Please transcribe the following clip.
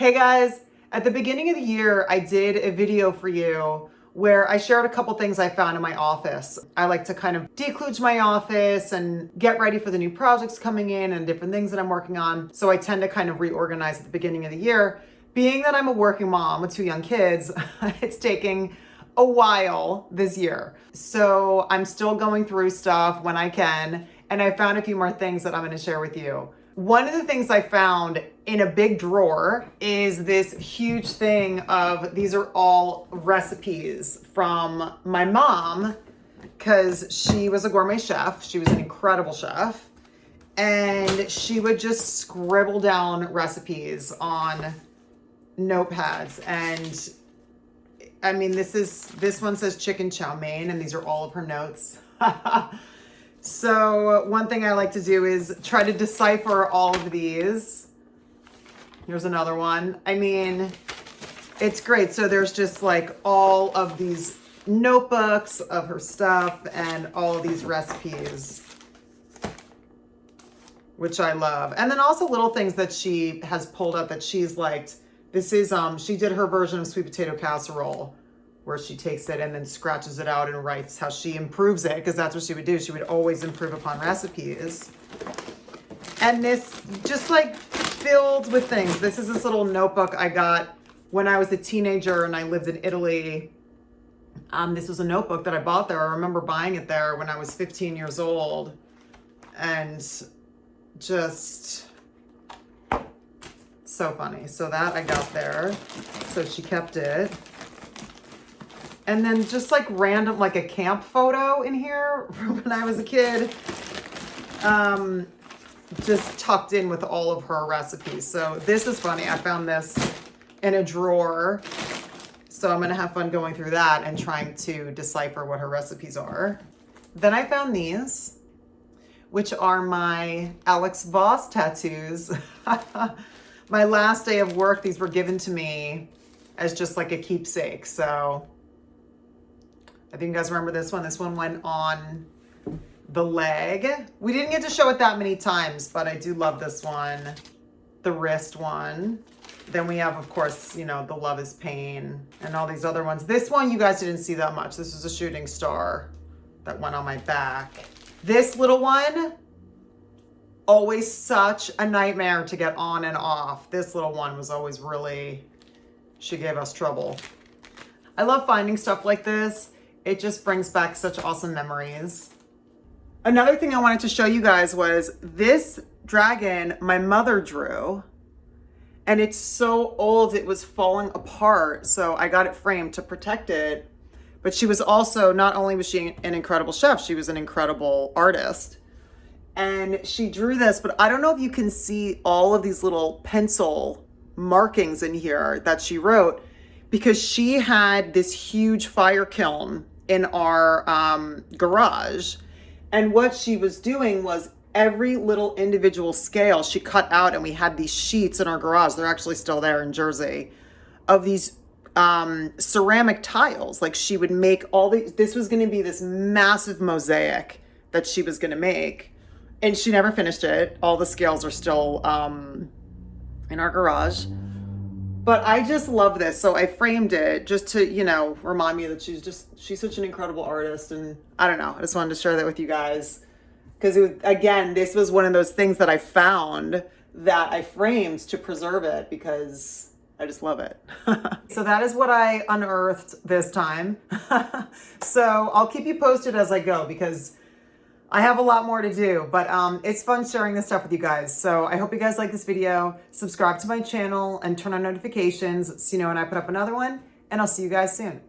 Hey guys, at the beginning of the year, I did a video for you where I shared a couple things I found in my office. I like to kind of dekludge my office and get ready for the new projects coming in and different things that I'm working on. So I tend to kind of reorganize at the beginning of the year. Being that I'm a working mom with 2 young kids, it's taking a while this year. So I'm still going through stuff when I can, and I found a few more things that I'm going to share with you. One of the things I found in a big drawer is this huge thing of, these are all recipes from my mom, because she was a gourmet chef. She was an incredible chef. And she would just scribble down recipes on notepads. And I mean, this one says chicken chow mein, and these are all of her notes. So one thing I like to do is try to decipher all of these. Here's another one. I mean, it's great. So there's just like all of these notebooks of her stuff and all of these recipes, which I love. And then also little things that she has pulled up that she's liked. This is, she did her version of sweet potato casserole, where she takes it and then scratches it out and writes how she improves it, because that's what she would do. She would always improve upon recipes. And this just like filled with things. This is this little notebook I got when I was a teenager and I lived in Italy. This was a notebook that I bought there. I remember buying it there when I was 15 years old, and just so funny. So that I got there. So she kept it. And then just like random, like a camp photo in here from when I was a kid, just tucked in with all of her recipes. So this is funny. I found this in a drawer. So I'm going to have fun going through that and trying to decipher what her recipes are. Then I found these, which are my Alex Voss tattoos. My last day of work, these were given to me as just like a keepsake. So I think you guys remember this one. This one went on the leg. We didn't get to show it that many times, but I do love this one. The wrist one. Then we have, of course, you know, the Love is Pain and all these other ones. This one you guys didn't see that much. This was a shooting star that went on my back. This little one, always such a nightmare to get on and off. This little one was always really, she gave us trouble. I love finding stuff like this. It just brings back such awesome memories. Another thing I wanted to show you guys was this dragon my mother drew, and it's so old it was falling apart. So I got it framed to protect it. But she was also, not only was she an incredible chef, she was an incredible artist. And she drew this, but I don't know if you can see all of these little pencil markings in here that she wrote, because she had this huge fire kiln in our garage. And what she was doing was every little individual scale she cut out, and we had these sheets in our garage. They're actually still there in Jersey, of these ceramic tiles. Like she would make all these, this was going to be this massive mosaic that she was going to make. And she never finished it. All the scales are still in our garage. But I just love this. So I framed it just to, you know, remind me that she's such an incredible artist. And I don't know, I just wanted to share that with you guys. Because it was, again, this was one of those things that I found that I framed to preserve it, because I just love it. So that is what I unearthed this time. So I'll keep you posted as I go, because I have a lot more to do, but it's fun sharing this stuff with you guys. So I hope you guys like this video. Subscribe to my channel and turn on notifications so you know when I put up another one, and I'll see you guys soon.